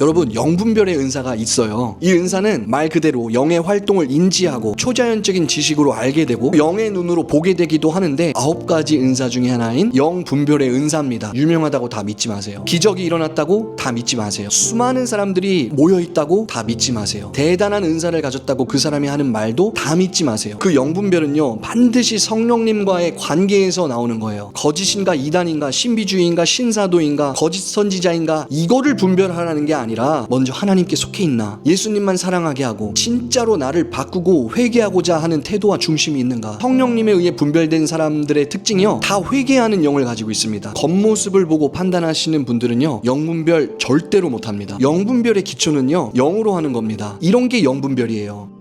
여러분, 영분별의 은사가 있어요. 이 은사는 말 그대로 영의 활동을 인지하고 초자연적인 지식으로 알게 되고 영의 눈으로 보게 되기도 하는데 9가지 은사 중에 하나인 영분별의 은사입니다. 유명하다고 다 믿지 마세요. 기적이 일어났다고 다 믿지 마세요. 수많은 사람들이 모여있다고 다 믿지 마세요. 대단한 은사를 가졌다고 그 사람이 하는 말도 다 믿지 마세요. 그 영분별은요, 반드시 성령님과의 관계에서 나오는 거예요. 거짓인가 이단인가 신비주의인가 신사도인가 거짓 선지자인가 이거를 분별하라는 게 아니라 먼저 하나님께 속해 있나, 예수님만 사랑하게 하고 진짜로 나를 바꾸고 회개하고자 하는 태도와 중심이 있는가. 성령님에 의해 분별된 사람들의 특징이요, 다 회개하는 영을 가지고 있습니다. 겉모습을 보고 판단하시는 분들은요, 영분별 절대로 못합니다. 영분별의 기초는요, 영으로 하는 겁니다. 이런 게 영분별이에요.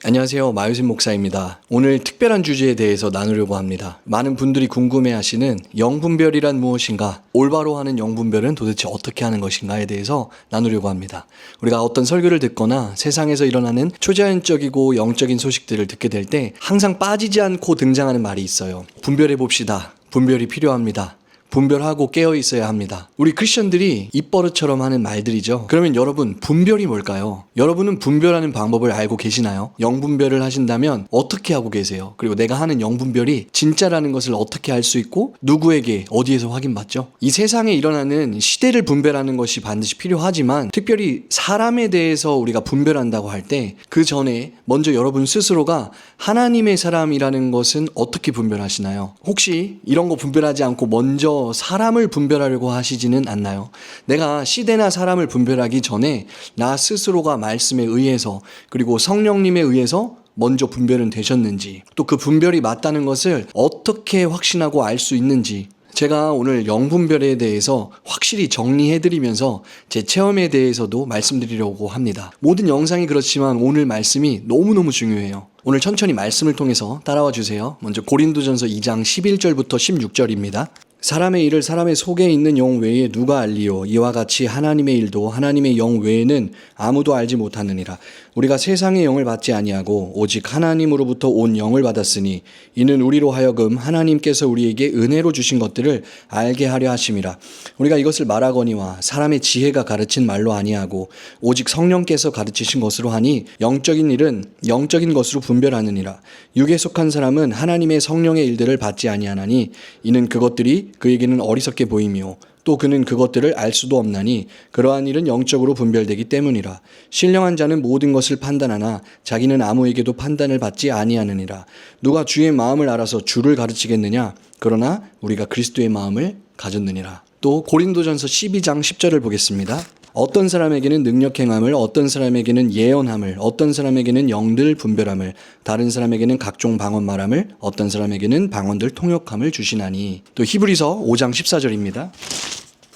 안녕하세요, 마유신 목사입니다. 오늘 특별한 주제에 대해서 나누려고 합니다. 많은 분들이 궁금해하시는 영분별이란 무엇인가, 올바로 하는 영분별은 도대체 어떻게 하는 것인가에 대해서 나누려고 합니다. 우리가 어떤 설교를 듣거나 세상에서 일어나는 초자연적이고 영적인 소식들을 듣게 될 때 항상 빠지지 않고 등장하는 말이 있어요. 분별해 봅시다. 분별이 필요합니다. 분별하고 깨어 있어야 합니다. 우리 크리스천들이 입버릇처럼 하는 말들이죠. 그러면 여러분, 분별이 뭘까요? 여러분은 분별하는 방법을 알고 계시나요? 영분별을 하신다면 어떻게 하고 계세요? 그리고 내가 하는 영분별이 진짜라는 것을 어떻게 알 수 있고 누구에게 어디에서 확인받죠? 이 세상에 일어나는 시대를 분별하는 것이 반드시 필요하지만 특별히 사람에 대해서 우리가 분별한다고 할 때 그 전에 먼저 여러분 스스로가 하나님의 사람이라는 것은 어떻게 분별하시나요? 혹시 이런 거 분별하지 않고 먼저 사람을 분별하려고 하시지는 않나요? 내가 시대나 사람을 분별하기 전에 나 스스로가 말씀에 의해서 그리고 성령님에 의해서 먼저 분별은 되셨는지, 또 그 분별이 맞다는 것을 어떻게 확신하고 알 수 있는지, 제가 오늘 영분별에 대해서 확실히 정리해드리면서 제 체험에 대해서도 말씀드리려고 합니다. 모든 영상이 그렇지만 오늘 말씀이 너무너무 중요해요. 오늘 천천히 말씀을 통해서 따라와 주세요. 먼저 고린도전서 2장 11절부터 16절입니다. 사람의 일을 사람의 속에 있는 영 외에 누가 알리요? 이와 같이 하나님의 일도 하나님의 영 외에는 아무도 알지 못하느니라. 우리가 세상의 영을 받지 아니하고 오직 하나님으로부터 온 영을 받았으니 이는 우리로 하여금 하나님께서 우리에게 은혜로 주신 것들을 알게 하려 하심이라. 우리가 이것을 말하거니와 사람의 지혜가 가르친 말로 아니하고 오직 성령께서 가르치신 것으로 하니 영적인 일은 영적인 것으로 분별하느니라. 육에 속한 사람은 하나님의 성령의 일들을 받지 아니하나니 이는 그것들이 그에게는 어리석게 보이며 또 그는 그것들을 알 수도 없나니 그러한 일은 영적으로 분별되기 때문이라. 신령한 자는 모든 것을 판단하나 자기는 아무에게도 판단을 받지 아니하느니라. 누가 주의 마음을 알아서 주를 가르치겠느냐? 그러나 우리가 그리스도의 마음을 가졌느니라. 또 고린도전서 12장 10절을 보겠습니다. 어떤 사람에게는 능력 행함을, 어떤 사람에게는 예언함을, 어떤 사람에게는 영들 분별함을, 다른 사람에게는 각종 방언 말함을, 어떤 사람에게는 방언들 통역함을 주시나니. 또 히브리서 5장 14절입니다.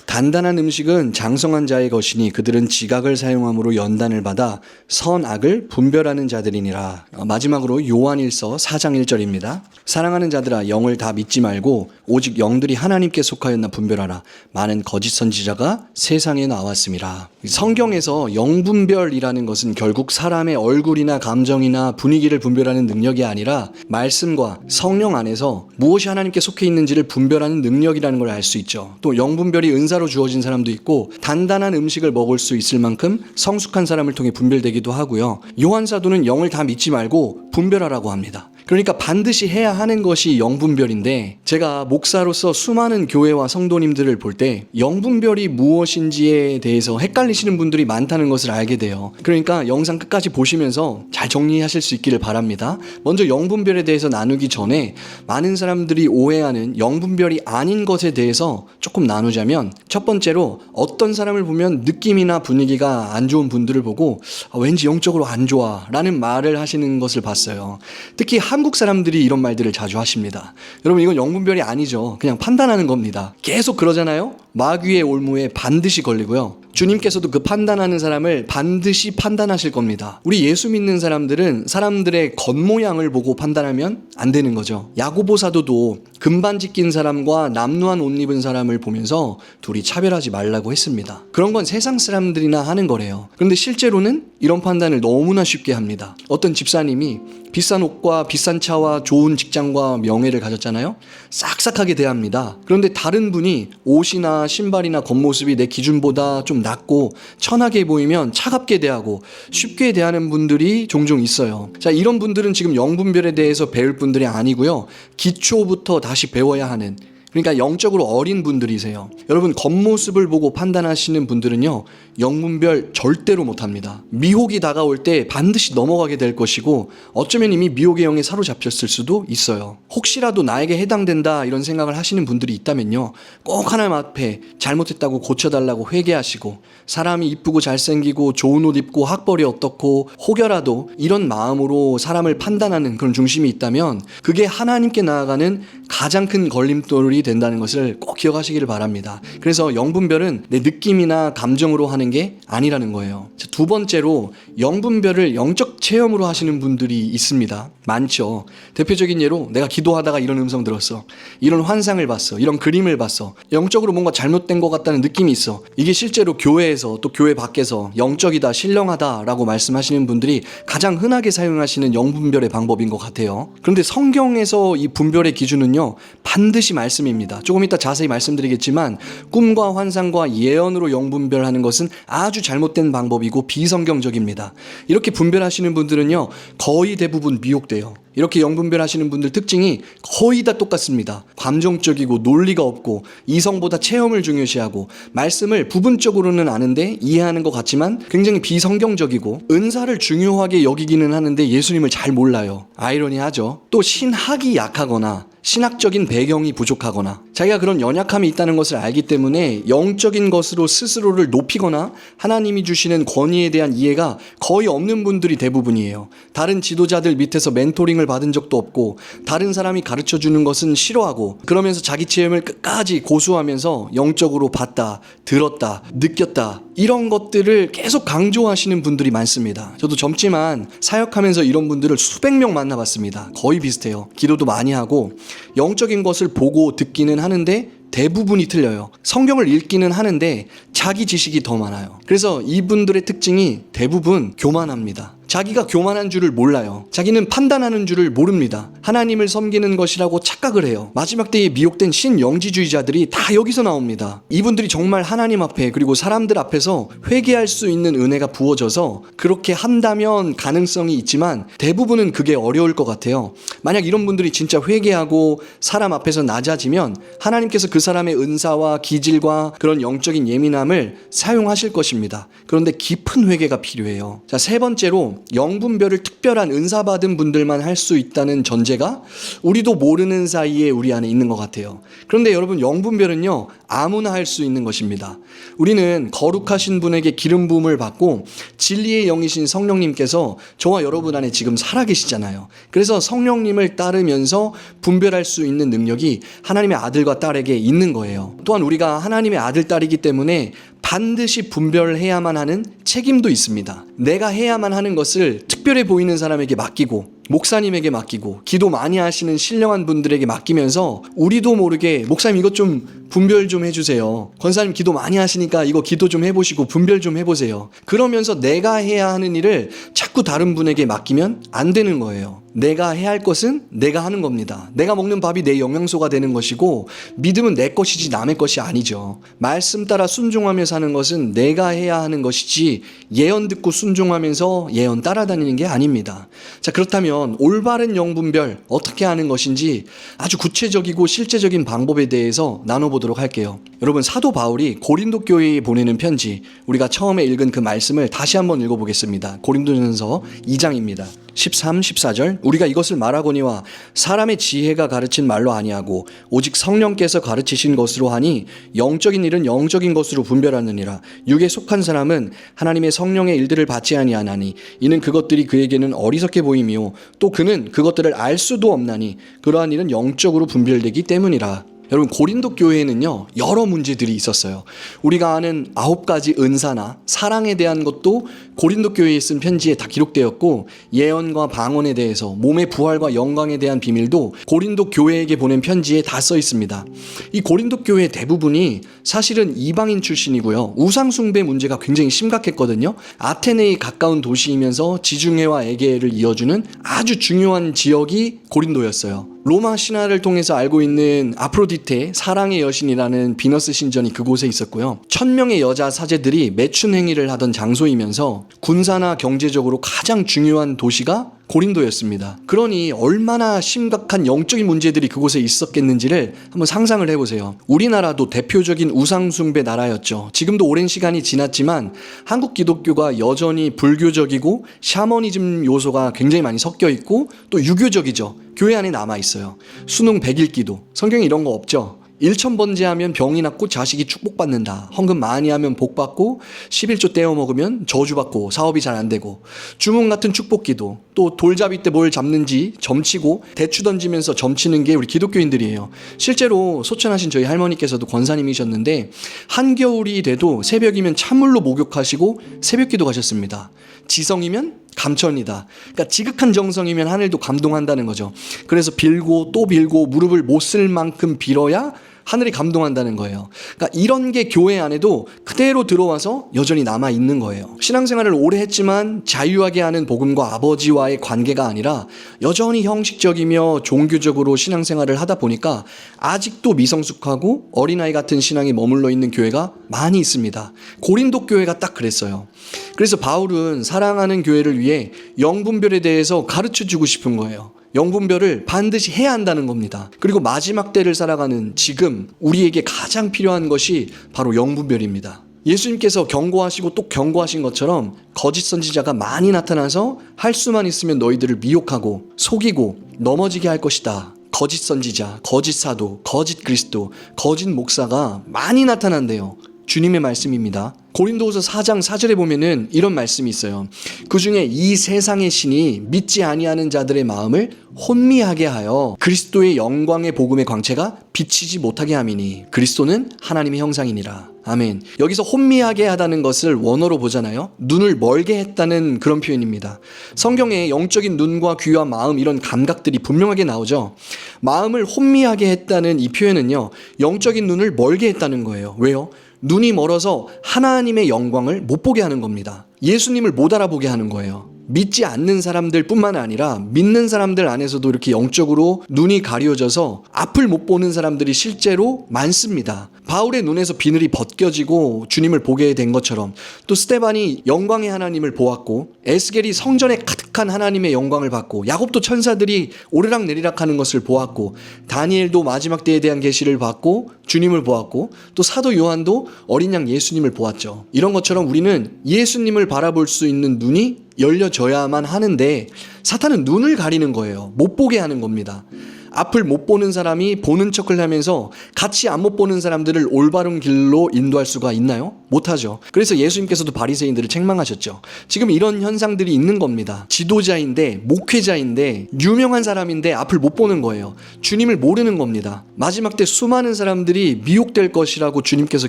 단단한 음식은 장성한 자의 것이니 그들은 지각을 사용함으로 연단을 받아 선악을 분별하는 자들이니라. 마지막으로 요한일서 4장 1절입니다. 사랑하는 자들아, 영을 다 믿지 말고 오직 영들이 하나님께 속하였나 분별하라. 많은 거짓 선지자가 세상에 나왔음이라. 성경에서 영분별이라는 것은 결국 사람의 얼굴이나 감정이나 분위기를 분별하는 능력이 아니라 말씀과 성령 안에서 무엇이 하나님께 속해 있는지를 분별하는 능력이라는 걸 알 수 있죠. 또 영분별이 은사로 주어진 사람도 있고 단단한 음식을 먹을 수 있을 만큼 성숙한 사람을 통해 분별되기도 하고요. 요한 사도는 영을 다 믿지 말고 분별하라고 합니다. 그러니까 반드시 해야 하는 것이 영분별인데, 제가 목사로서 수많은 교회와 성도님들을 볼 때 영분별이 무엇인지에 대해서 헷갈리시는 분들이 많다는 것을 알게 돼요. 그러니까 영상 끝까지 보시면서 잘 정리하실 수 있기를 바랍니다. 먼저 영분별에 대해서 나누기 전에 많은 사람들이 오해하는 영분별이 아닌 것에 대해서 조금 나누자면, 첫 번째로 어떤 사람을 보면 느낌이나 분위기가 안 좋은 분들을 보고 왠지 영적으로 안 좋아 라는 말을 하시는 것을 봤어요. 특히 한국 사람들이 이런 말들을 자주 하십니다. 여러분, 이건 영분별이 아니죠. 그냥 판단하는 겁니다. 계속 그러잖아요. 마귀의 올무에 반드시 걸리고요. 주님께서도 그 판단하는 사람을 반드시 판단하실 겁니다. 우리 예수 믿는 사람들은 사람들의 겉모양을 보고 판단하면 안 되는 거죠. 야고보 사도도 금반지 낀 사람과 남루한 옷 입은 사람을 보면서 둘이 차별하지 말라고 했습니다. 그런 건 세상 사람들이나 하는 거래요. 그런데 실제로는 이런 판단을 너무나 쉽게 합니다. 어떤 집사님이 비싼 옷과 비싼 차와 좋은 직장과 명예를 가졌잖아요. 싹싹하게 대합니다. 그런데 다른 분이 옷이나 신발이나 겉모습이 내 기준보다 좀 낮고 천하게 보이면 차갑게 대하고 쉽게 대하는 분들이 종종 있어요. 자, 이런 분들은 지금 영분별에 대해서 배울 분들이 아니고요. 기초부터 다시 배워야 하는, 그러니까 영적으로 어린 분들이세요. 여러분, 겉모습을 보고 판단하시는 분들은요, 영분별 절대로 못합니다. 미혹이 다가올 때 반드시 넘어가게 될 것이고, 어쩌면 이미 미혹의 영에 사로잡혔을 수도 있어요. 혹시라도 나에게 해당된다 이런 생각을 하시는 분들이 있다면요, 꼭 하나님 앞에 잘못했다고 고쳐달라고 회개하시고, 사람이 이쁘고 잘생기고 좋은 옷 입고 학벌이 어떻고 혹여라도 이런 마음으로 사람을 판단하는 그런 중심이 있다면 그게 하나님께 나아가는 가장 큰 걸림돌이 된다는 것을 꼭 기억하시기를 바랍니다. 그래서 영분별은 내 느낌이나 감정으로 하는 게 아니라는 거예요. 두 번째로, 영분별을 영적 체험으로 하시는 분들이 있습니다. 많죠. 대표적인 예로 내가 기도하다가 이런 음성 들었어, 이런 환상을 봤어, 이런 그림을 봤어, 영적으로 뭔가 잘못된 것 같다는 느낌이 있어. 이게 실제로 교회에서 또 교회 밖에서 영적이다, 신령하다 라고 말씀하시는 분들이 가장 흔하게 사용하시는 영분별의 방법인 것 같아요. 그런데 성경에서 이 분별의 기준은요, 반드시 말씀입니다. 조금 이따 자세히 말씀드리겠지만 꿈과 환상과 예언으로 영분별하는 것은 아주 잘못된 방법이고 비성경적입니다. 이렇게 분별하시는 분들은요, 거의 대부분 미혹돼요. 이렇게 영분별하시는 분들 특징이 거의 다 똑같습니다. 감정적이고 논리가 없고 이성보다 체험을 중요시하고 말씀을 부분적으로는 아는데 이해하는 것 같지만 굉장히 비성경적이고 은사를 중요하게 여기기는 하는데 예수님을 잘 몰라요. 아이러니하죠. 또 신학이 약하거나 신학적인 배경이 부족하거나 자기가 그런 연약함이 있다는 것을 알기 때문에 영적인 것으로 스스로를 높이거나 하나님이 주시는 권위에 대한 이해가 거의 없는 분들이 대부분이에요. 다른 지도자들 밑에서 멘토링을 받은 적도 없고 다른 사람이 가르쳐주는 것은 싫어하고 그러면서 자기 체험을 끝까지 고수하면서 영적으로 봤다, 들었다, 느꼈다 이런 것들을 계속 강조하시는 분들이 많습니다. 저도 젊지만 사역하면서 이런 분들을 수백 명 만나봤습니다. 거의 비슷해요. 기도도 많이 하고 영적인 것을 보고 듣기는 하는데 대부분이 틀려요. 성경을 읽기는 하는데 자기 지식이 더 많아요. 그래서 이분들의 특징이 대부분 교만합니다. 자기가 교만한 줄을 몰라요. 자기는 판단하는 줄을 모릅니다. 하나님을 섬기는 것이라고 착각을 해요. 마지막 때에 미혹된 신영지주의자들이 다 여기서 나옵니다. 이분들이 정말 하나님 앞에 그리고 사람들 앞에서 회개할 수 있는 은혜가 부어져서 그렇게 한다면 가능성이 있지만 대부분은 그게 어려울 것 같아요. 만약 이런 분들이 진짜 회개하고 사람 앞에서 낮아지면 하나님께서 그 사람의 은사와 기질과 그런 영적인 예민함을 사용하실 것입니다. 그런데 깊은 회개가 필요해요. 자, 세 번째로, 영분별을 특별한 은사 받은 분들만 할 수 있다는 전제가 우리도 모르는 사이에 우리 안에 있는 것 같아요. 그런데 여러분, 영분별은요, 아무나 할 수 있는 것입니다. 우리는 거룩하신 분에게 기름 부음을 받고 진리의 영이신 성령님께서 저와 여러분 안에 지금 살아계시잖아요. 그래서 성령님을 따르면서 분별할 수 있는 능력이 하나님의 아들과 딸에게 있는 거예요. 또한 우리가 하나님의 아들, 딸이기 때문에 반드시 분별해야만 하는 책임도 있습니다. 내가 해야만 하는 것을 특별해 보이는 사람에게 맡기고 목사님에게 맡기고 기도 많이 하시는 신령한 분들에게 맡기면서 우리도 모르게 목사님 이것 좀 분별 좀 해주세요. 권사님 기도 많이 하시니까 이거 기도 좀 해보시고 분별 좀 해보세요. 그러면서 내가 해야 하는 일을 자꾸 다른 분에게 맡기면 안 되는 거예요. 내가 해야 할 것은 내가 하는 겁니다. 내가 먹는 밥이 내 영양소가 되는 것이고 믿음은 내 것이지 남의 것이 아니죠. 말씀 따라 순종하며 사는 것은 내가 해야 하는 것이지 예언 듣고 순종하면서 예언 따라다니는 게 아닙니다. 자, 그렇다면 올바른 영분별 어떻게 하는 것인지 아주 구체적이고 실제적인 방법에 대해서 나눠보도록 할게요. 여러분, 사도 바울이 고린도 교회에 보내는 편지, 우리가 처음에 읽은 그 말씀을 다시 한번 읽어보겠습니다. 고린도전서 2장입니다. 13, 14절 우리가 이것을 말하거니와 사람의 지혜가 가르친 말로 아니하고 오직 성령께서 가르치신 것으로 하니 영적인 일은 영적인 것으로 분별하느니라. 육에 속한 사람은 하나님의 성령의 일들을 받지 아니하나니 이는 그것들이 그에게는 어리석게 보이며 또 그는 그것들을 알 수도 없나니 그러한 일은 영적으로 분별되기 때문이라. 여러분, 고린도 교회에는요, 여러 문제들이 있었어요. 우리가 아는 9가지 은사나 사랑에 대한 것도 고린도 교회에 쓴 편지에 다 기록되었고, 예언과 방언에 대해서, 몸의 부활과 영광에 대한 비밀도 고린도 교회에게 보낸 편지에 다 써 있습니다. 이 고린도 교회 대부분이 사실은 이방인 출신이고요, 우상숭배 문제가 굉장히 심각했거든요. 아테네에 가까운 도시이면서 지중해와 에게해를 이어주는 아주 중요한 지역이 고린도였어요. 로마 신화를 통해서 알고 있는 아프로디테, 사랑의 여신이라는 비너스 신전이 그곳에 있었고요. 1000명의 여자 사제들이 매춘 행위를 하던 장소이면서 군사나 경제적으로 가장 중요한 도시가 고린도였습니다. 그러니 얼마나 심각한 영적인 문제들이 그곳에 있었겠는지를 한번 상상을 해보세요. 우리나라도 대표적인 우상숭배 나라였죠. 지금도 오랜 시간이 지났지만 한국 기독교가 여전히 불교적이고 샤머니즘 요소가 굉장히 많이 섞여 있고 또 유교적이죠. 교회 안에 남아있어요. 수능 100일 기도, 성경에 이런 거 없죠. 1000번제하면 병이 낫고 자식이 축복받는다. 헌금 많이 하면 복받고 11조 떼어 먹으면 저주받고 사업이 잘 안되고, 주문 같은 축복기도, 또 돌잡이 때 뭘 잡는지 점치고 대추 던지면서 점치는 게 우리 기독교인들이에요. 실제로 소천하신 저희 할머니께서도 권사님이셨는데 한겨울이 돼도 새벽이면 찬물로 목욕하시고 새벽기도 가셨습니다. 지성이면 감천이다. 그러니까 지극한 정성이면 하늘도 감동한다는 거죠. 그래서 빌고 또 빌고 무릎을 못 쓸 만큼 빌어야 하늘이 감동한다는 거예요. 그러니까 이런 게 교회 안에도 그대로 들어와서 여전히 남아있는 거예요. 신앙생활을 오래 했지만 자유하게 하는 복음과 아버지와의 관계가 아니라 여전히 형식적이며 종교적으로 신앙생활을 하다 보니까 아직도 미성숙하고 어린아이 같은 신앙이 머물러 있는 교회가 많이 있습니다. 고린도 교회가 딱 그랬어요. 그래서 바울은 사랑하는 교회를 위해 영분별에 대해서 가르쳐주고 싶은 거예요. 영분별을 반드시 해야 한다는 겁니다. 그리고 마지막 때를 살아가는 지금 우리에게 가장 필요한 것이 바로 영분별입니다. 예수님께서 경고하시고 또 경고하신 것처럼 거짓 선지자가 많이 나타나서 할 수만 있으면 너희들을 미혹하고 속이고 넘어지게 할 것이다. 거짓 선지자, 거짓 사도, 거짓 그리스도, 거짓 목사가 많이 나타난대요. 주님의 말씀입니다. 고린도후서 4장 4절에 보면은 이런 말씀이 있어요. 그 중에 이 세상의 신이 믿지 아니하는 자들의 마음을 혼미하게 하여 그리스도의 영광의 복음의 광채가 비치지 못하게 함이니 그리스도는 하나님의 형상이니라. 아멘. 여기서 혼미하게 하다는 것을 원어로 보잖아요. 눈을 멀게 했다는 그런 표현입니다. 성경에 영적인 눈과 귀와 마음, 이런 감각들이 분명하게 나오죠. 마음을 혼미하게 했다는 이 표현은요, 영적인 눈을 멀게 했다는 거예요. 왜요? 눈이 멀어서 하나님의 영광을 못 보게 하는 겁니다. 예수님을 못 알아보게 하는 거예요. 믿지 않는 사람들 뿐만 아니라 믿는 사람들 안에서도 이렇게 영적으로 눈이 가려져서 앞을 못 보는 사람들이 실제로 많습니다. 바울의 눈에서 비늘이 벗겨지고 주님을 보게 된 것처럼, 또 스데반이 영광의 하나님을 보았고 에스겔이 성전에 가득한 하나님의 영광을 봤고, 야곱도 천사들이 오르락내리락 하는 것을 보았고, 다니엘도 마지막 때에 대한 계시를 받고 주님을 보았고, 또 사도 요한도 어린 양 예수님을 보았죠. 이런 것처럼 우리는 예수님을 바라볼 수 있는 눈이 열려져야만 하는데 사탄은 눈을 가리는 거예요. 못 보게 하는 겁니다. 앞을 못 보는 사람이 보는 척을 하면서 같이 안 못 보는 사람들을 올바른 길로 인도할 수가 있나요? 못하죠. 그래서 예수님께서도 바리새인들을 책망하셨죠. 지금 이런 현상들이 있는 겁니다. 지도자인데, 목회자인데, 유명한 사람인데 앞을 못 보는 거예요. 주님을 모르는 겁니다. 마지막 때 수많은 사람들이 미혹될 것이라고 주님께서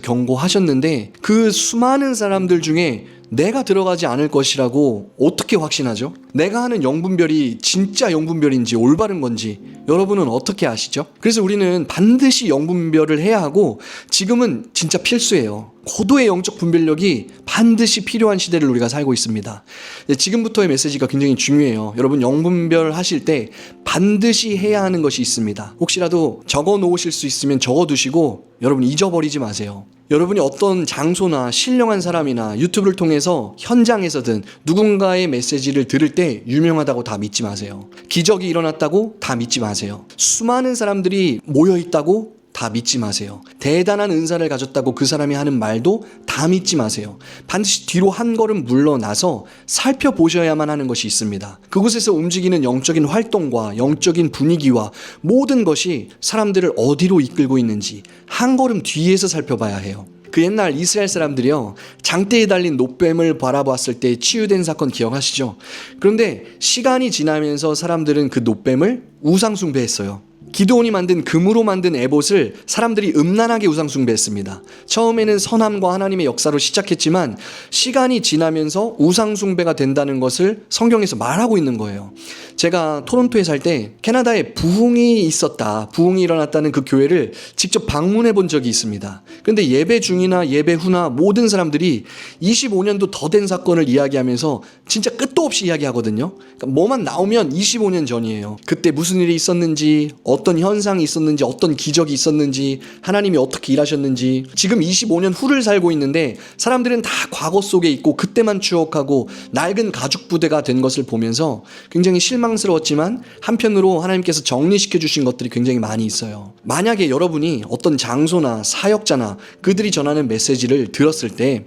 경고하셨는데 그 수많은 사람들 중에 내가 들어가지 않을 것이라고 어떻게 확신하죠? 내가 하는 영분별이 진짜 영분별인지 올바른 건지 여러분은 어떻게 아시죠? 그래서 우리는 반드시 영분별을 해야 하고, 지금은 진짜 필수예요. 고도의 영적 분별력이 반드시 필요한 시대를 우리가 살고 있습니다. 지금부터의 메시지가 굉장히 중요해요. 여러분, 영분별 하실 때 반드시 해야 하는 것이 있습니다. 혹시라도 적어 놓으실 수 있으면 적어 두시고 여러분 잊어버리지 마세요. 여러분이 어떤 장소나 신령한 사람이나 유튜브를 통해서 현장에서든 누군가의 메시지를 들을 때 유명하다고 다 믿지 마세요. 기적이 일어났다고 다 믿지 마세요. 수많은 사람들이 모여있다고 다 믿지 마세요. 대단한 은사를 가졌다고 그 사람이 하는 말도 다 믿지 마세요. 반드시 뒤로 한 걸음 물러나서 살펴보셔야만 하는 것이 있습니다. 그곳에서 움직이는 영적인 활동과 영적인 분위기와 모든 것이 사람들을 어디로 이끌고 있는지 한 걸음 뒤에서 살펴봐야 해요. 그 옛날 이스라엘 사람들이요, 장대에 달린 놋뱀을 바라봤을 때 치유된 사건 기억하시죠? 그런데 시간이 지나면서 사람들은 그 놋뱀을 우상 숭배했어요. 기드온이 만든 금으로 만든 에봇을 사람들이 음란하게 우상숭배했습니다. 처음에는 선함과 하나님의 역사로 시작했지만 시간이 지나면서 우상숭배가 된다는 것을 성경에서 말하고 있는 거예요. 제가 토론토에 살 때 캐나다에 부흥이 일어났다는 그 교회를 직접 방문해 본 적이 있습니다. 그런데 예배 중이나 예배 후나 모든 사람들이 25년도 더 된 사건을 이야기하면서 진짜 끝도 없이 이야기하거든요. 그러니까 뭐만 나오면 25년 전이에요. 그때 무슨 일이 있었는지, 어떤 현상이 있었는지, 어떤 기적이 있었는지, 하나님이 어떻게 일하셨는지. 지금 25년 후를 살고 있는데 사람들은 다 과거 속에 있고 그때만 추억하고 낡은 가죽 부대가 된 것을 보면서 굉장히 실망스러웠지만 한편으로 하나님께서 정리시켜 주신 것들이 굉장히 많이 있어요. 만약에 여러분이 어떤 장소나 사역자나 그들이 전하는 메시지를 들었을 때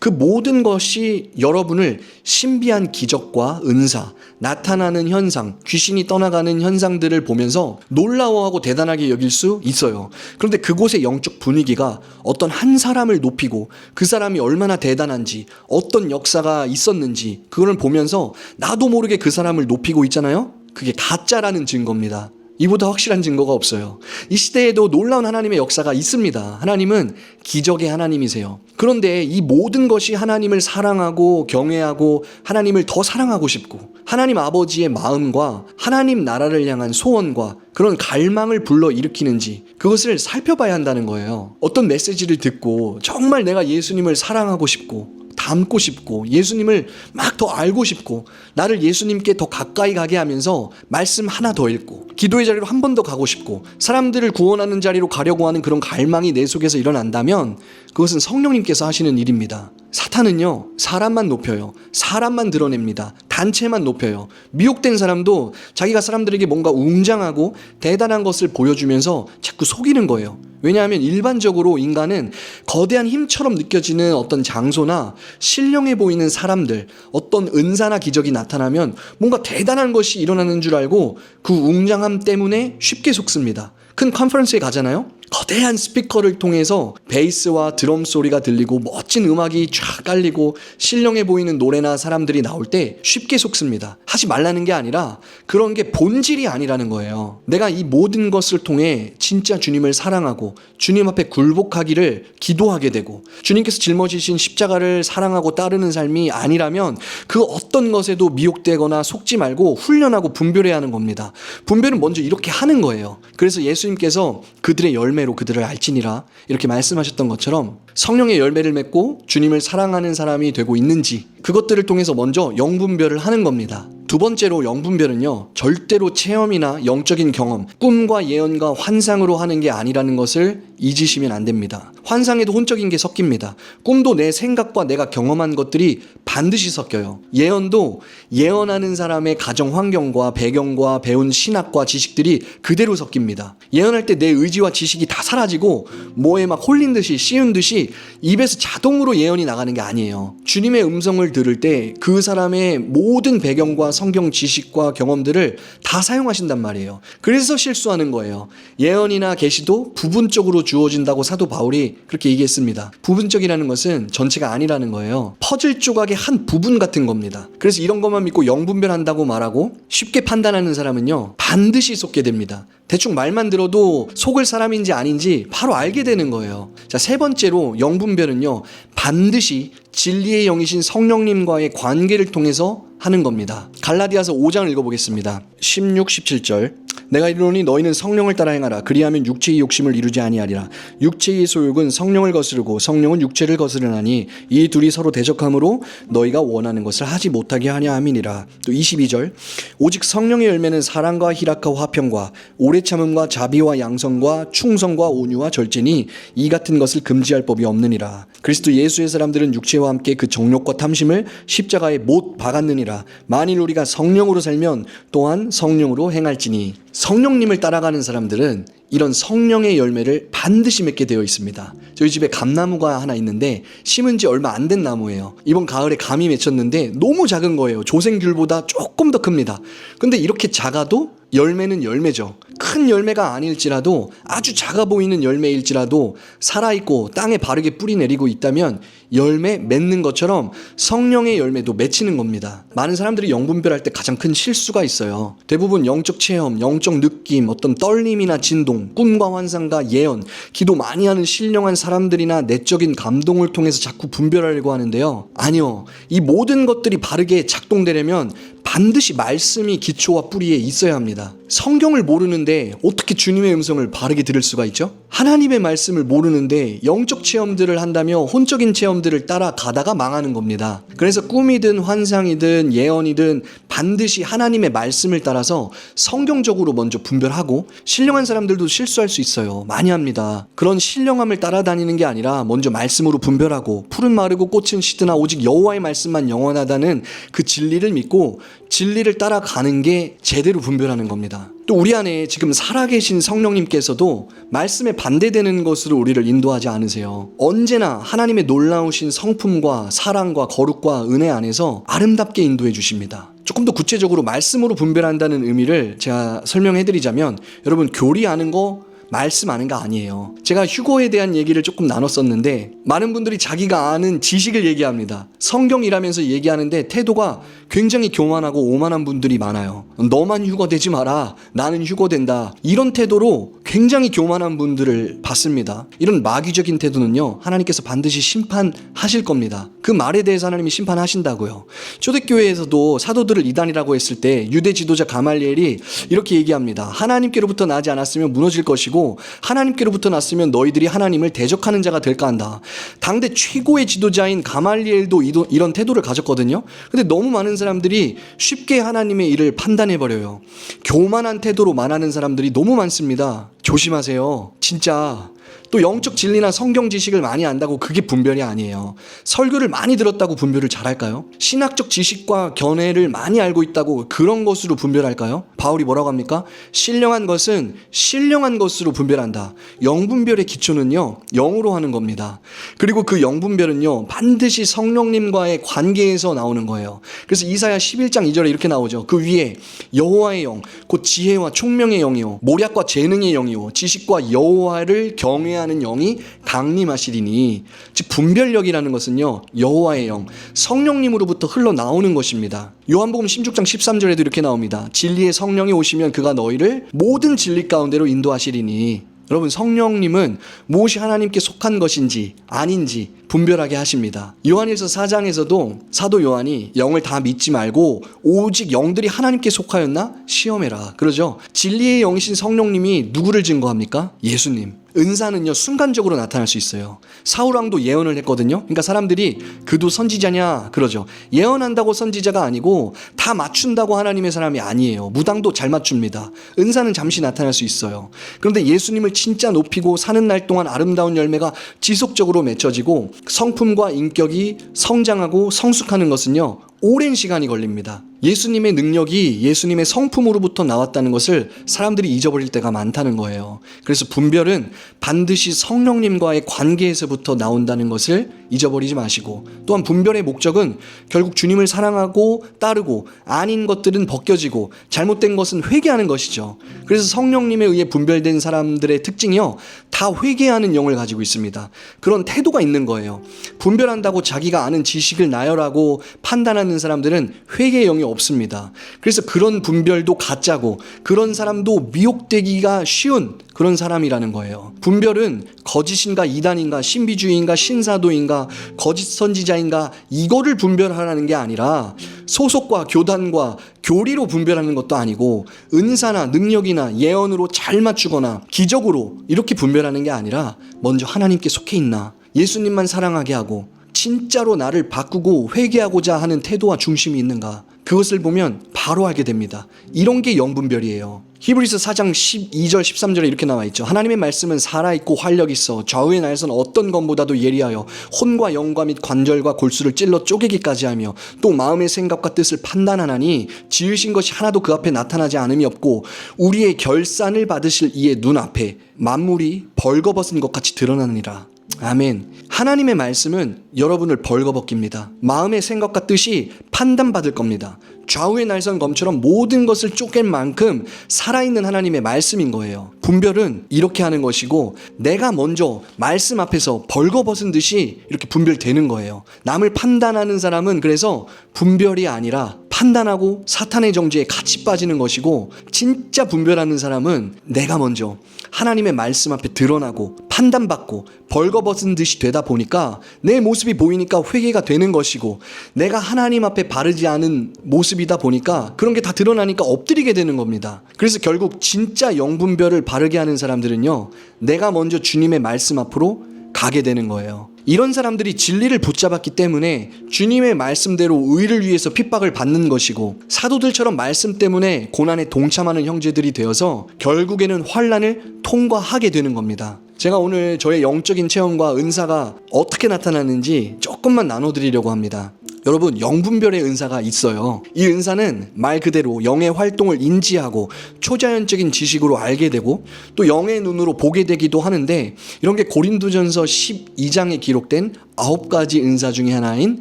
그 모든 것이 여러분을 신비한 기적과 은사, 나타나는 현상, 귀신이 떠나가는 현상들을 보면서 놀라워하고 대단하게 여길 수 있어요. 그런데 그곳의 영적 분위기가 어떤 한 사람을 높이고 그 사람이 얼마나 대단한지, 어떤 역사가 있었는지 그걸 보면서 나도 모르게 그 사람을 높이고 있잖아요. 그게 가짜라는 증거입니다. 이보다 확실한 증거가 없어요. 이 시대에도 놀라운 하나님의 역사가 있습니다. 하나님은 기적의 하나님이세요. 그런데 이 모든 것이 하나님을 사랑하고 경외하고 하나님을 더 사랑하고 싶고 하나님 아버지의 마음과 하나님 나라를 향한 소원과 그런 갈망을 불러일으키는지 그것을 살펴봐야 한다는 거예요. 어떤 메시지를 듣고 정말 내가 예수님을 사랑하고 싶고 닮고 싶고 예수님을 막 더 알고 싶고 나를 예수님께 더 가까이 가게 하면서 말씀 하나 더 읽고 기도의 자리로 한 번 더 가고 싶고 사람들을 구원하는 자리로 가려고 하는 그런 갈망이 내 속에서 일어난다면 그것은 성령님께서 하시는 일입니다. 사탄은요, 사람만 높여요. 사람만 드러냅니다. 단체만 높여요. 미혹된 사람도 자기가 사람들에게 뭔가 웅장하고 대단한 것을 보여주면서 자꾸 속이는 거예요. 왜냐하면 일반적으로 인간은 거대한 힘처럼 느껴지는 어떤 장소나 신령해 보이는 사람들, 어떤 은사나 기적이 나타나면 뭔가 대단한 것이 일어나는 줄 알고 그 웅장함 때문에 쉽게 속습니다. 큰 컨퍼런스에 가잖아요. 거대한 스피커를 통해서 베이스와 드럼 소리가 들리고 멋진 음악이 쫙 깔리고 신령해 보이는 노래나 사람들이 나올 때 쉽게 속습니다. 하지 말라는 게 아니라 그런 게 본질이 아니라는 거예요. 내가 이 모든 것을 통해 진짜 주님을 사랑하고 주님 앞에 굴복하기를 기도하게 되고 주님께서 짊어지신 십자가를 사랑하고 따르는 삶이 아니라면 그 어떤 것에도 미혹되거나 속지 말고 훈련하고 분별해야 하는 겁니다. 분별은 먼저 이렇게 하는 거예요. 그래서 예수님께서 그들의 열매로 그들을 알지니라 이렇게 말씀하셨던 것처럼 성령의 열매를 맺고 주님을 사랑하는 사람이 되고 있는지 그것들을 통해서 먼저 영분별을 하는 겁니다. 두 번째로 영분별은요, 절대로 체험이나 영적인 경험, 꿈과 예언과 환상으로 하는 게 아니라는 것을 잊으시면 안 됩니다. 환상에도 혼적인 게 섞입니다. 꿈도 내 생각과 내가 경험한 것들이 반드시 섞여요. 예언도 예언하는 사람의 가정 환경과 배경과 배운 신학과 지식들이 그대로 섞입니다. 예언할 때 내 의지와 지식이 다 사라지고 뭐에 막 홀린 듯이 씌운 듯이 입에서 자동으로 예언이 나가는 게 아니에요. 주님의 음성을 들을 때 그 사람의 모든 배경과 성경 지식과 경험들을 다 사용하신단 말이에요. 그래서 실수하는 거예요. 예언이나 계시도 부분적으로 주어진다고 사도 바울이 그렇게 얘기했습니다. 부분적이라는 것은 전체가 아니라는 거예요. 퍼즐 조각의 한 부분 같은 겁니다. 그래서 이런 것만 믿고 영분별한다고 말하고 쉽게 판단하는 사람은요, 반드시 속게 됩니다. 대충 말만 들어도 속을 사람인지 아닌지 바로 알게 되는 거예요. 자, 세 번째로 영분별은요, 반드시 진리의 영이신 성령님과의 관계를 통해서 하는 겁니다. 갈라디아서 5장을 읽어보겠습니다. 16, 17절. 내가 이르노니 너희는 성령을 따라 행하라. 그리하면 육체의 욕심을 이루지 아니하리라. 육체의 소욕은 성령을 거스르고 성령은 육체를 거스르나니 이 둘이 서로 대적함으로 너희가 원하는 것을 하지 못하게 하냐 함이니라. 또 22절. 오직 성령의 열매는 사랑과 희락과 화평과 오래 참음과 자비와 양성과 충성과 온유와 절제니 이 같은 것을 금지할 법이 없느니라. 그리스도 예수의 사람들은 육체와 함께 그 정욕과 탐심을 십자가에 못 박았느니라. 만일 우리가 성령으로 살면 또한 성령으로 행할지니. 성령님을 따라가는 사람들은 이런 성령의 열매를 반드시 맺게 되어 있습니다. 저희 집에 감나무가 하나 있는데 심은 지 얼마 안 된 나무예요. 이번 가을에 감이 맺혔는데 너무 작은 거예요. 조생귤보다 조금 더 큽니다. 근데 이렇게 작아도 열매는 열매죠. 큰 열매가 아닐지라도 아주 작아 보이는 열매일지라도 살아있고 땅에 바르게 뿌리 내리고 있다면 열매 맺는 것처럼 성령의 열매도 맺히는 겁니다. 많은 사람들이 영분별할 때 가장 큰 실수가 있어요. 대부분 영적 체험, 영적 느낌, 어떤 떨림이나 진동, 꿈과 환상과 예언, 기도 많이 하는 신령한 사람들이나 내적인 감동을 통해서 자꾸 분별하려고 하는데요. 아니요. 이 모든 것들이 바르게 작동되려면 반드시 말씀이 기초와 뿌리에 있어야 합니다. 성경을 모르는데 어떻게 주님의 음성을 바르게 들을 수가 있죠? 하나님의 말씀을 모르는데 영적 체험들을 한다며 혼적인 체험들을 따라가다가 망하는 겁니다. 그래서 꿈이든 환상이든 예언이든 반드시 하나님의 말씀을 따라서 성경적으로 먼저 분별하고, 신령한 사람들도 실수할 수 있어요. 많이 합니다. 그런 신령함을 따라다니는 게 아니라 먼저 말씀으로 분별하고, 푸른 마르고 꽃은 시드나 오직 여호와의 말씀만 영원하다는 그 진리를 믿고 진리를 따라가는 게 제대로 분별하는 겁니다. 또 우리 안에 지금 살아계신 성령님께서도 말씀에 반대되는 것으로 우리를 인도하지 않으세요. 언제나 하나님의 놀라우신 성품과 사랑과 거룩과 은혜 안에서 아름답게 인도해 주십니다. 조금 더 구체적으로 말씀으로 분별한다는 의미를 제가 설명해 드리자면, 여러분 교리 아는 거 말씀 아는 거 아니에요. 제가 휴거에 대한 얘기를 조금 나눴었는데 많은 분들이 자기가 아는 지식을 얘기합니다. 성경이라면서 얘기하는데 태도가 굉장히 교만하고 오만한 분들이 많아요. 너만 휴거되지 마라, 나는 휴거된다, 이런 태도로 굉장히 교만한 분들을 봤습니다. 이런 마귀적인 태도는요, 하나님께서 반드시 심판하실 겁니다. 그 말에 대해서 하나님이 심판하신다고요. 초대교회에서도 사도들을 이단이라고 했을 때 유대 지도자 가말리엘이 이렇게 얘기합니다. 하나님께로부터 나지 않았으면 무너질 것이고 하나님께로부터 났으면 너희들이 하나님을 대적하는 자가 될까 한다. 당대 최고의 지도자인 가말리엘도 이런 태도를 가졌거든요. 근데 너무 많은 사람들이 쉽게 하나님의 일을 판단해버려요. 교만한 태도로 말하는 사람들이 너무 많습니다. 조심하세요. 진짜. 또 영적 진리나 성경 지식을 많이 안다고 그게 분별이 아니에요. 설교를 많이 들었다고 분별을 잘할까요? 신학적 지식과 견해를 많이 알고 있다고 그런 것으로 분별할까요? 바울이 뭐라고 합니까? 신령한 것은 신령한 것으로 분별한다. 영분별의 기초는요, 영으로 하는 겁니다. 그리고 그 영분별은요, 반드시 성령님과의 관계에서 나오는 거예요. 그래서 이사야 11장 2절에 이렇게 나오죠. 그 위에 여호와의 영, 곧 지혜와 총명의 영이요, 모략과 재능의 영이요, 지식과 여호와를 경외하는 영이 강림하시리니. 즉 분별력이라는 것은요, 여호와의 영, 성령님으로부터 흘러나오는 것입니다. 요한복음 16장 13절에도 이렇게 나옵니다. 진리의 성령이 오시면 그가 너희를 모든 진리 가운데로 인도하시리니. 여러분, 성령님은 무엇이 하나님께 속한 것인지 아닌지 분별하게 하십니다. 요한일서 4장에서도 사도 요한이 영을 다 믿지 말고 오직 영들이 하나님께 속하였나 시험해라 그러죠. 진리의 영이신 성령님이 누구를 증거합니까? 예수님. 은사는요, 순간적으로 나타날 수 있어요. 사울왕도 예언을 했거든요. 그러니까 사람들이 그도 선지자냐 그러죠. 예언한다고 선지자가 아니고 다 맞춘다고 하나님의 사람이 아니에요. 무당도 잘 맞춥니다. 은사는 잠시 나타날 수 있어요. 그런데 예수님을 진짜 높이고 사는 날 동안 아름다운 열매가 지속적으로 맺혀지고 성품과 인격이 성장하고 성숙하는 것은요, 오랜 시간이 걸립니다. 예수님의 능력이 예수님의 성품으로부터 나왔다는 것을 사람들이 잊어버릴 때가 많다는 거예요. 그래서 분별은 반드시 성령님과의 관계에서부터 나온다는 것을 잊어버리지 마시고, 또한 분별의 목적은 결국 주님을 사랑하고 따르고 아닌 것들은 벗겨지고 잘못된 것은 회개하는 것이죠. 그래서 성령님에 의해 분별된 사람들의 특징이요, 다 회개하는 영을 가지고 있습니다. 그런 태도가 있는 거예요. 분별한다고 자기가 아는 지식을 나열하고 판단하는 사람들은 회개의 영이 없습니다. 그래서 그런 분별도 가짜고 그런 사람도 미혹되기가 쉬운 그런 사람이라는 거예요. 분별은 거짓인가 이단인가 신비주의인가 신사도인가 거짓 선지자인가 이거를 분별하라는 게 아니라 소속과 교단과 교리로 분별하는 것도 아니고 은사나 능력이나 예언으로 잘 맞추거나 기적으로 이렇게 분별하는 게 아니라 먼저 하나님께 속해 있나, 예수님만 사랑하게 하고 진짜로 나를 바꾸고 회개하고자 하는 태도와 중심이 있는가, 그것을 보면 바로 알게 됩니다. 이런 게 영분별이에요. 히브리서 4장 12절 13절에 이렇게 나와 있죠. 하나님의 말씀은 살아있고 활력 있어 좌우의 날선 어떤 검보다도 예리하여 혼과 영과 및 관절과 골수를 찔러 쪼개기까지 하며 또 마음의 생각과 뜻을 판단하나니 지으신 것이 하나도 그 앞에 나타나지 않음이 없고 우리의 결산을 받으실 이의 눈앞에 만물이 벌거벗은 것 같이 드러나느니라. 아멘. 하나님의 말씀은 여러분을 벌거벗깁니다. 마음의 생각과 뜻이 판단받을 겁니다. 좌우의 날선 검처럼 모든 것을 쪼갤 만큼 살아있는 하나님의 말씀인 거예요. 분별은 이렇게 하는 것이고, 내가 먼저 말씀 앞에서 벌거벗은 듯이 이렇게 분별되는 거예요. 남을 판단하는 사람은 그래서 분별이 아니라 판단하고 사탄의 정죄에 같이 빠지는 것이고, 진짜 분별하는 사람은 내가 먼저 하나님의 말씀 앞에 드러나고 판단받고 벌거벗은 듯이 되다 보니까 내 모습이 보이니까 회개가 되는 것이고, 내가 하나님 앞에 바르지 않은 모습이다 보니까 그런 게 다 드러나니까 엎드리게 되는 겁니다. 그래서 결국 진짜 영분별을 바르게 하는 사람들은요, 내가 먼저 주님의 말씀 앞으로 가게 되는 거예요. 이런 사람들이 진리를 붙잡았기 때문에 주님의 말씀대로 의를 위해서 핍박을 받는 것이고, 사도들처럼 말씀 때문에 고난에 동참하는 형제들이 되어서 결국에는 환난을 통과하게 되는 겁니다. 제가 오늘 저의 영적인 체험과 은사가 어떻게 나타나는지 조금만 나눠드리려고 합니다. 여러분, 영분별의 은사가 있어요. 이 은사는 말 그대로 영의 활동을 인지하고 초자연적인 지식으로 알게 되고 또 영의 눈으로 보게 되기도 하는데, 이런 게 고린도전서 12장에 기록된 9가지 은사 중에 하나인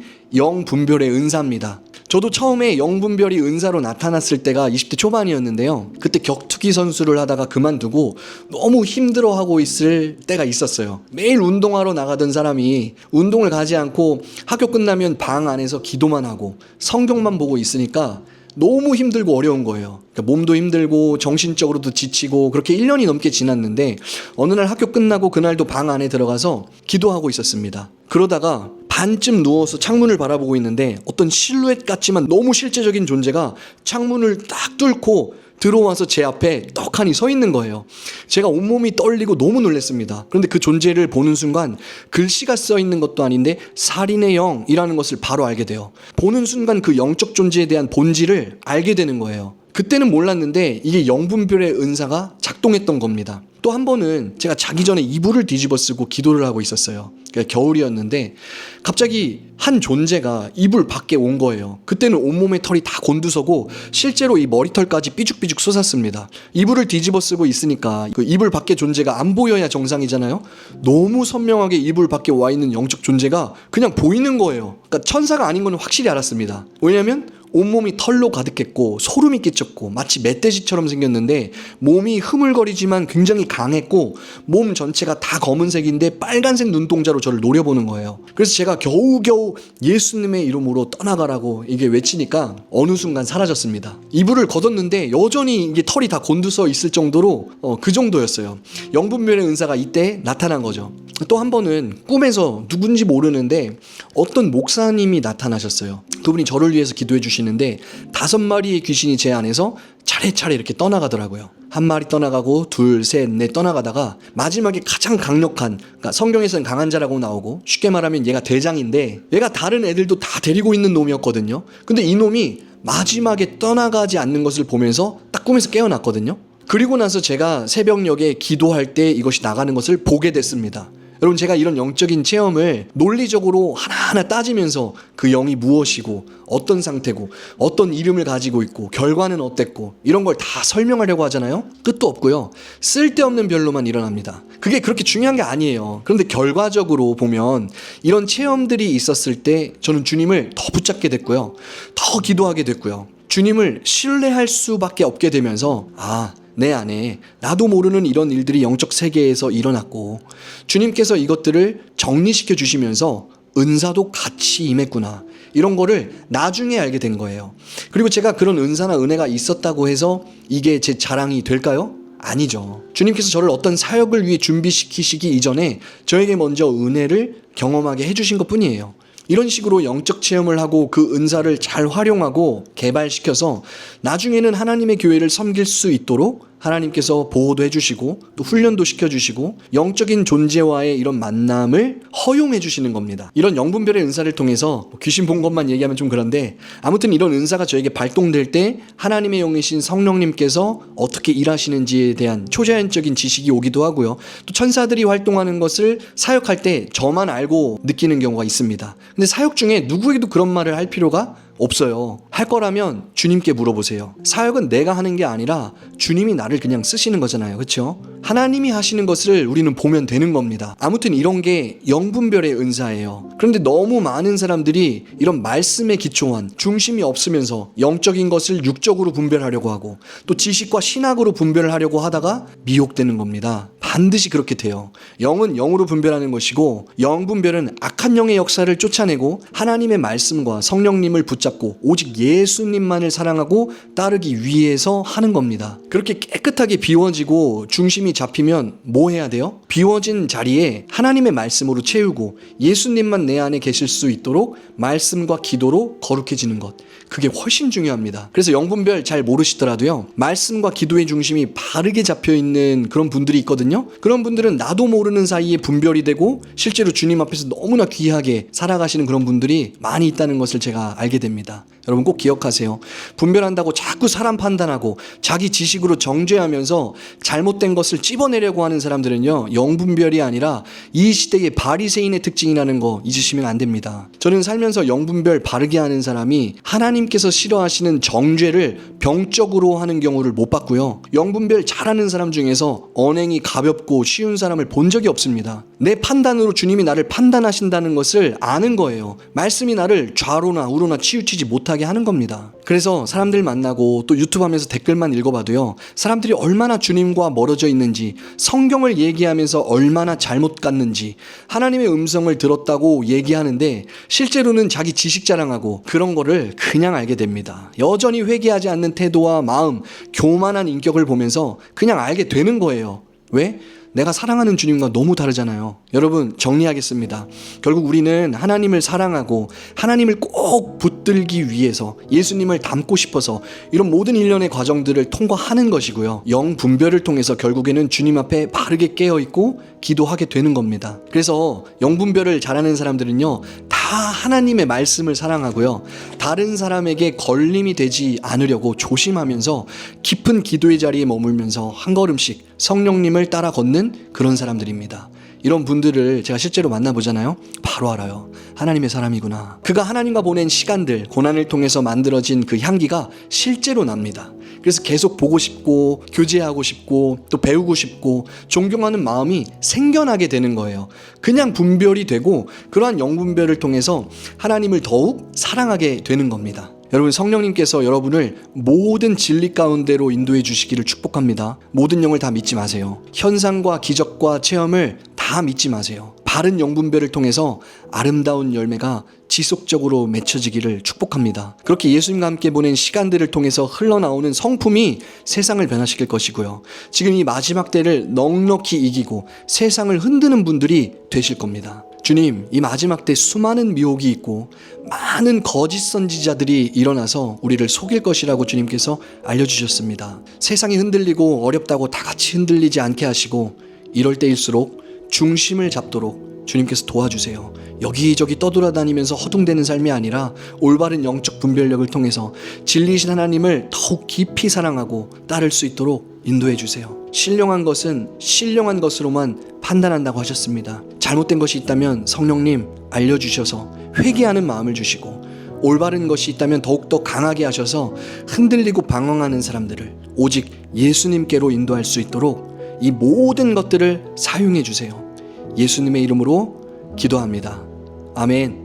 영분별의 은사입니다. 저도 처음에 영분별이 은사로 나타났을 때가 20대 초반이었는데요. 그때 격투기 선수를 하다가 그만두고 너무 힘들어하고 있을 때가 있었어요. 매일 운동하러 나가던 사람이 운동을 가지 않고 학교 끝나면 방 안에서 기도만 하고 성경만 보고 있으니까 너무 힘들고 어려운 거예요. 그러니까 몸도 힘들고 정신적으로도 지치고 그렇게 1년이 넘게 지났는데, 어느 날 학교 끝나고 그날도 방 안에 들어가서 기도하고 있었습니다. 그러다가 반쯤 누워서 창문을 바라보고 있는데 어떤 실루엣 같지만 너무 실제적인 존재가 창문을 딱 뚫고 들어와서 제 앞에 떡하니 서 있는 거예요. 제가 온몸이 떨리고 너무 놀랐습니다. 그런데 그 존재를 보는 순간 글씨가 써 있는 것도 아닌데 살인의 영이라는 것을 바로 알게 돼요. 보는 순간 그 영적 존재에 대한 본질을 알게 되는 거예요. 그때는 몰랐는데 이게 영분별의 은사가 작동했던 겁니다. 또 한 번은 제가 자기 전에 이불을 뒤집어 쓰고 기도를 하고 있었어요. 겨울이었는데 갑자기 한 존재가 이불 밖에 온 거예요. 그때는 온몸에 털이 다 곤두서고 실제로 이 머리털까지 삐죽삐죽 솟았습니다. 이불을 뒤집어 쓰고 있으니까 그 이불 밖에 존재가 안 보여야 정상이잖아요. 너무 선명하게 이불 밖에 와 있는 영적 존재가 그냥 보이는 거예요. 그러니까 천사가 아닌 건 확실히 알았습니다. 왜냐면 온몸이 털로 가득했고 소름이 끼쳤고 마치 멧돼지처럼 생겼는데, 몸이 흐물거리지만 굉장히 강했고 몸 전체가 다 검은색인데 빨간색 눈동자로 저를 노려보는 거예요. 그래서 제가 겨우겨우 예수님의 이름으로 떠나가라고 이게 외치니까 어느 순간 사라졌습니다. 이불을 걷었는데 여전히 이게 털이 다 곤두서 있을 정도로 그 정도였어요. 영분별의 은사가 이때 나타난 거죠. 또 한 번은 꿈에서 누군지 모르는데 어떤 목사님이 나타나셨어요. 그분이 저를 위해서 기도해 주시는데 5마리의 귀신이 제 안에서 차례차례 이렇게 떠나가더라고요. 한 마리 떠나가고 둘, 셋, 넷 떠나가다가 마지막에 가장 강력한, 그러니까 성경에서는 강한 자라고 나오고 쉽게 말하면 얘가 대장인데, 얘가 다른 애들도 다 데리고 있는 놈이었거든요. 근데 이 놈이 마지막에 떠나가지 않는 것을 보면서 딱 꿈에서 깨어났거든요. 그리고 나서 제가 새벽녘에 기도할 때 이것이 나가는 것을 보게 됐습니다. 여러분, 제가 이런 영적인 체험을 논리적으로 하나하나 따지면서 그 영이 무엇이고 어떤 상태고 어떤 이름을 가지고 있고 결과는 어땠고 이런 걸 다 설명하려고 하잖아요. 끝도 없고요. 쓸데없는 별로만 일어납니다. 그게 그렇게 중요한 게 아니에요. 그런데 결과적으로 보면 이런 체험들이 있었을 때 저는 주님을 더 붙잡게 됐고요. 더 기도하게 됐고요. 주님을 신뢰할 수밖에 없게 되면서 내 안에 나도 모르는 이런 일들이 영적 세계에서 일어났고 주님께서 이것들을 정리시켜 주시면서 은사도 같이 임했구나, 이런 거를 나중에 알게 된 거예요. 그리고 제가 그런 은사나 은혜가 있었다고 해서 이게 제 자랑이 될까요? 아니죠. 주님께서 저를 어떤 사역을 위해 준비시키시기 이전에 저에게 먼저 은혜를 경험하게 해주신 것 뿐이에요. 이런 식으로 영적 체험을 하고 그 은사를 잘 활용하고 개발시켜서 나중에는 하나님의 교회를 섬길 수 있도록 하나님께서 보호도 해주시고 또 훈련도 시켜주시고 영적인 존재와의 이런 만남을 허용해 주시는 겁니다. 이런 영분별의 은사를 통해서 귀신 본 것만 얘기하면 좀 그런데, 아무튼 이런 은사가 저에게 발동될 때 하나님의 영이신 성령님께서 어떻게 일하시는지에 대한 초자연적인 지식이 오기도 하고요. 또 천사들이 활동하는 것을 사역할 때 저만 알고 느끼는 경우가 있습니다. 근데 사역 중에 누구에게도 그런 말을 할 필요가 없어요. 할 거라면 주님께 물어보세요. 사역은 내가 하는 게 아니라 주님이 나를 그냥 쓰시는 거잖아요. 그렇죠? 하나님이 하시는 것을 우리는 보면 되는 겁니다. 아무튼 이런 게 영분별의 은사예요. 그런데 너무 많은 사람들이 이런 말씀에 기초한 중심이 없으면서 영적인 것을 육적으로 분별하려고 하고 또 지식과 신학으로 분별을 하려고 하다가 미혹되는 겁니다. 반드시 그렇게 돼요. 영은 영으로 분별하는 것이고 영분별은 악한 영의 역사를 쫓아내고 하나님의 말씀과 성령님을 붙잡고 오직 예수님만을 사랑하고 따르기 위해서 하는 겁니다. 그렇게 깨끗하게 비워지고 중심이 잡히면 뭐 해야 돼요? 비워진 자리에 하나님의 말씀으로 채우고 예수님만 내 안에 계실 수 있도록 말씀과 기도로 거룩해지는 것. 그게 훨씬 중요합니다. 그래서 영분별 잘 모르시더라도요, 말씀과 기도의 중심이 바르게 잡혀있는 그런 분들이 있거든요. 그런 분들은 나도 모르는 사이에 분별이 되고 실제로 주님 앞에서 너무나 귀하게 살아가시는 그런 분들이 많이 있다는 것을 제가 알게 됩니다. 여러분 꼭 기억하세요. 분별한다고 자꾸 사람 판단하고 자기 지식으로 정죄하면서 잘못된 것을 찝어내려고 하는 사람들은요, 영분별이 아니라 이 시대의 바리새인의 특징이라는 거 잊으시면 안 됩니다. 저는 살면서 영분별 바르게 하는 사람이 하나님께서 싫어하시는 정죄를 병적으로 하는 경우를 못 봤고요, 영분별 잘하는 사람 중에서 언행이 가볍고 쉬운 사람을 본 적이 없습니다. 내 판단으로 주님이 나를 판단하신다는 것을 아는 거예요. 말씀이 나를 좌로나 우로나 치우치지 못하게 하는 겁니다. 그래서 사람들 만나고 또 유튜브 하면서 댓글만 읽어봐도요, 사람들이 얼마나 주님과 멀어져 있는지, 성경을 얘기하면서 얼마나 잘못 갔는지, 하나님의 음성을 들었다고 얘기하는데 실제로는 자기 지식 자랑하고 그런 거를 그냥 알게 됩니다. 여전히 회개하지 않는 태도와 마음, 교만한 인격을 보면서 그냥 알게 되는 거예요. 왜? 내가 사랑하는 주님과 너무 다르잖아요. 여러분 정리하겠습니다. 결국 우리는 하나님을 사랑하고 하나님을 꼭 붙들기 위해서 예수님을 닮고 싶어서 이런 모든 일련의 과정들을 통과하는 것이고요, 영 분별을 통해서 결국에는 주님 앞에 바르게 깨어있고 기도하게 되는 겁니다. 그래서 영 분별을 잘하는 사람들은요, 다 하나님의 말씀을 사랑하고요, 다른 사람에게 걸림이 되지 않으려고 조심하면서 깊은 기도의 자리에 머물면서 한 걸음씩 성령님을 따라 걷는 그런 사람들입니다. 이런 분들을 제가 실제로 만나보잖아요. 바로 알아요. 하나님의 사람이구나. 그가 하나님과 보낸 시간들, 고난을 통해서 만들어진 그 향기가 실제로 납니다. 그래서 계속 보고 싶고 교제하고 싶고 또 배우고 싶고 존경하는 마음이 생겨나게 되는 거예요. 그냥 분별이 되고 그러한 영분별을 통해서 하나님을 더욱 사랑하게 되는 겁니다. 여러분, 성령님께서 여러분을 모든 진리 가운데로 인도해 주시기를 축복합니다. 모든 영을 다 믿지 마세요. 현상과 기적과 체험을 다 믿지 마세요. 바른 영분별을 통해서 아름다운 열매가 지속적으로 맺혀지기를 축복합니다. 그렇게 예수님과 함께 보낸 시간들을 통해서 흘러나오는 성품이 세상을 변화시킬 것이고요, 지금 이 마지막 때를 넉넉히 이기고 세상을 흔드는 분들이 되실 겁니다. 주님, 이 마지막 때 수많은 미혹이 있고 많은 거짓 선지자들이 일어나서 우리를 속일 것이라고 주님께서 알려주셨습니다. 세상이 흔들리고 어렵다고 다 같이 흔들리지 않게 하시고 이럴 때일수록 중심을 잡도록 주님께서 도와주세요. 여기저기 떠돌아다니면서 허둥대는 삶이 아니라 올바른 영적 분별력을 통해서 진리이신 하나님을 더욱 깊이 사랑하고 따를 수 있도록 인도해 주세요. 신령한 것은 신령한 것으로만 판단한다고 하셨습니다. 잘못된 것이 있다면 성령님 알려주셔서 회개하는 마음을 주시고, 올바른 것이 있다면 더욱더 강하게 하셔서 흔들리고 방황하는 사람들을 오직 예수님께로 인도할 수 있도록 이 모든 것들을 사용해 주세요. 예수님의 이름으로 기도합니다. 아멘.